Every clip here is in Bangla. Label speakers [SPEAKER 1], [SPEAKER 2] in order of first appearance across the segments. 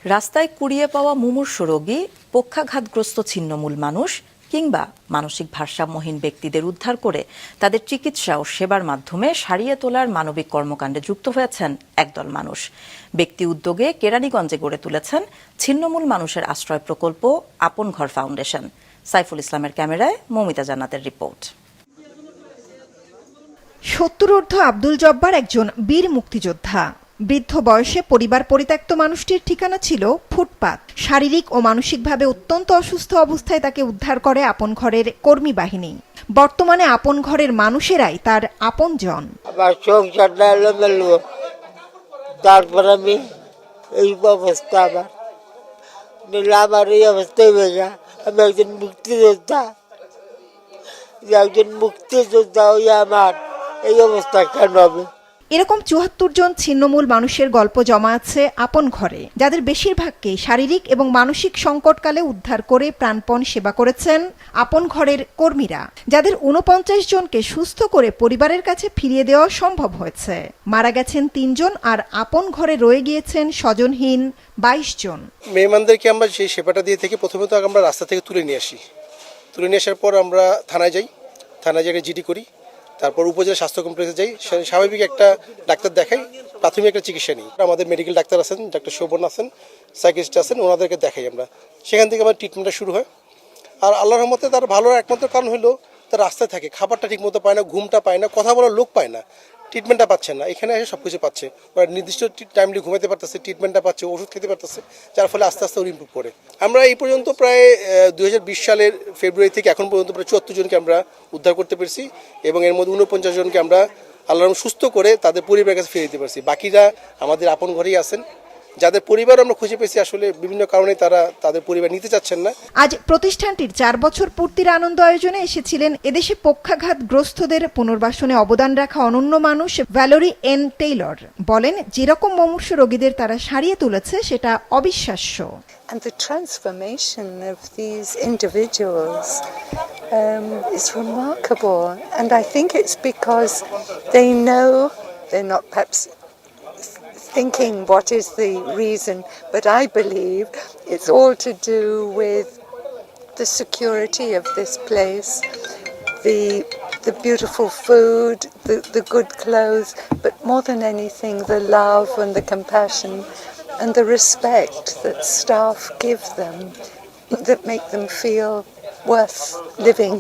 [SPEAKER 1] রাস্তায় কুড়িয়ে পাওয়া মুমূর্ষু রোগী, পক্ষাঘাতগ্রস্ত ছিন্নমূল মানুষ কিংবা মানসিক ভারসাম্যহীন ব্যক্তিদের উদ্ধার করে তাদের চিকিৎসা ও সেবার মাধ্যমে সারিয়ে তোলার মানবিক কর্মকাণ্ডে যুক্ত হয়েছেন একদল মানুষ। ব্যক্তি উদ্যোগে কেরানীগঞ্জে গড়ে তুলেছেন ছিন্নমূল মানুষের আশ্রয় প্রকল্প আপন ঘর ফাউন্ডেশন। সাইফুল ইসলামের ক্যামেরায় মৌমিতা জান্নাতের রিপোর্ট।
[SPEAKER 2] ৭০ আব্দুল জব্বার একজন বীর মুক্তিযোদ্ধা। বৃদ্ধ বয়সে পরিবার পরিত্যক্ত মানুষটির ঠিকানা ছিল ফুটপাত। শারীরিক ও মানসিকভাবে অত্যন্ত অসুস্থ অবস্থায় তাকে উদ্ধার করে আপন ঘরের কর্মী বাহিনী। বর্তমানে আপন ঘরের মানুষেরাই তার আপনজন।
[SPEAKER 3] তারপর আমি এই অবস্থা আমার এই অবস্থায় আমি একজন মুক্তিযোদ্ধা হয়ে আমার এই অবস্থা কেন হবে?
[SPEAKER 2] এরকম ৭৪ জন ছিন্নমূল মানুষের গল্প জমা আছে আপন ঘরে, যাদের বেশিরভাগকে শারীরিক এবং মানসিক সংকটকালে উদ্ধার করে প্রাণপণ সেবা করেছেন আপন ঘরের কর্মীরা, যাদের ৪৯ জনকে সুস্থ করে পরিবারের কাছে ফিরিয়ে দেওয়া সম্ভব হয়েছে। মারা গেছেন ৩ জন আর আপন ঘরে রয়ে গিয়েছেন স্বজনহীন ২২ জন।
[SPEAKER 4] মেহমানদেরকে আমরা সেই সেবাটা দিয়ে থেকে প্রথমে তো আমরা রাস্তা থেকে তুলে নিয়ে আসি। তুলে নিয়ে আসার পর আমরা থানায় যাই, থানায় যাই জিডি করি, তারপর উপজেলা স্বাস্থ্য কমপ্লেক্সে যাই, স্বাভাবিক একটা ডাক্তার দেখাই, প্রাথমিক একটা চিকিৎসা নিই। আমাদের মেডিকেল ডাক্তার আছেন, ডাক্তার শোভন আছেন, সাইকিয়াট্রিস্ট আছেন, ওনাদেরকে দেখাই আমরা। সেখান থেকে আমার ট্রিটমেন্টটা শুরু হয়। আর আল্লাহর রহমতে তার ভালো একমাত্র কারণ হলো তার রাস্তায় থাকে, খাবারটা ঠিক মতো পায় না, ঘুমটা পায় না, কথা বলার লোক পায় না, ট্রিটমেন্টটা পাচ্ছে না। এখানে এসে সব কিছু পাচ্ছে, ওরা নির্দিষ্ট টাইমলি ঘুমাতে পারতেছে, ট্রিটমেন্টটা পাচ্ছে, ওষুধ খেতে পারতেছে, যার ফলে আস্তে আস্তে ওর ইমপ্রুভ করে। আমরা এই পর্যন্ত প্রায় 2020 সালের ফেব্রুয়ারি থেকে এখন পর্যন্ত প্রায় ৭৪ জনকে আমরা উদ্ধার করতে পেরেছি এবং এর মধ্যে ৪৯ জনকে আমরা আল্লাহর সুস্থ করে তাদের পরিবারের কাছে ফিরে দিতে পারছি। বাকিরা আমাদের আপন ঘরেই আছেন, যাদের পরিবার আমরা খুঁজে পেয়েছি, আসলে বিভিন্ন কারণে তারা তাদের পরিবার নিতে চাচ্ছেন না।
[SPEAKER 2] আজ প্রতিষ্ঠানটির ৪ বছর পূর্তির আনন্দ আয়োজনে এসেছিলেন এদেশে পক্ষাঘাতগ্রস্তদের পুনর্বাসনে অবদান রাখা অনন্য মানুষ ভ্যালেরি এন টেইলর। বলেন, যেরকম মুমূর্ষু রোগীদের তারা সারিয়ে তুলেছে সেটা অবিশ্বাস্য।
[SPEAKER 5] And the transformation of these individuals is remarkable, and I think it's because they know they're not perhaps thinking what is the reason, but I believe it's all to do with the security of this place, the beautiful food, the good clothes, but more than anything, the love and the compassion and the respect that staff give them that make them feel worth living.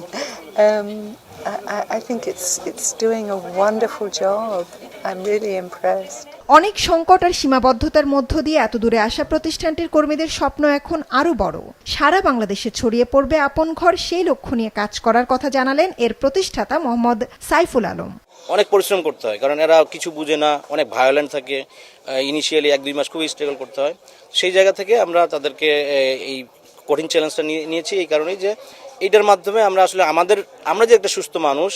[SPEAKER 5] I think it's doing a wonderful job. I'm really impressed.
[SPEAKER 2] অনেক সংকট আর সীমাবদ্ধতার মধ্য দিয়ে এত দূরে আসা প্রতিষ্ঠানটির কর্মীদের স্বপ্ন এখন আরো বড়। সারা বাংলাদেশে ছড়িয়ে পড়বে আপন ঘর, সেই লক্ষ্য নিয়ে কাজ করার কথা জানালেন এর প্রতিষ্ঠাতা মোহাম্মদ সাইফুল আলম।
[SPEAKER 6] অনেক পরিশ্রম করতে হয়, কারণ এরা কিছু বুঝে না, অনেক ভায়োলেন্ট থাকে। ইনিশিয়ালি 1-2 মাস খুবই স্ট্রাগল করতে হয়। সেই জায়গা থেকে আমরা তাদেরকে এই কঠিন চ্যালেঞ্জটা নিয়েছি এই কারণেই যে এইটার মাধ্যমে আমরা আসলে আমরা যে একটা সুস্থ মানুষ,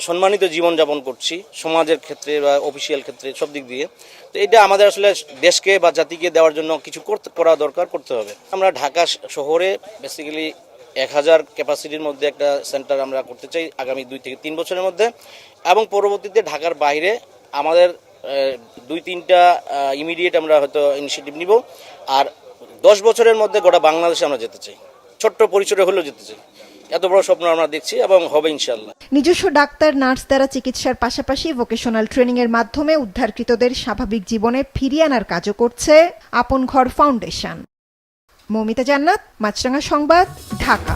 [SPEAKER 6] সম্মানিত জীবনযাপন করছি সমাজের ক্ষেত্রে বা অফিসিয়াল ক্ষেত্রে সব দিক দিয়ে, তো এটা আমাদের আসলে দেশকে বা জাতিকে দেওয়ার জন্য কিছু করা দরকার, করতে হবে। আমরা ঢাকা শহরে বেসিক্যালি 1000 ক্যাপাসিটির মধ্যে একটা সেন্টার আমরা করতে চাই আগামী 2 থেকে 3 বছরের মধ্যে, এবং পরবর্তীতে ঢাকার বাইরে আমাদের 2-3টা ইমিডিয়েট আমরা হয়তো ইনিশিয়েটিভ নিব। আর 10 বছরের মধ্যে গোটা বাংলাদেশে আমরা যেতে চাই, ছোট্ট পরিসরে হলেও যেতে চাই। এত বড় স্বপ্ন আমরা দেখছি এবং হবে ইনশাআল্লাহ।
[SPEAKER 2] নিজস্ব ডাক্তার, নার্স দ্বারা চিকিৎসার পাশাপাশি ভোকেশনাল ট্রেনিং এর মাধ্যমে উদ্ধারকৃতদের স্বাভাবিক জীবনে ফিরিয়ে আনার কাজও করছে আপন ঘর ফাউন্ডেশন। মৌমিতা জান্নাত, মাছরাঙা সংবাদ, ঢাকা।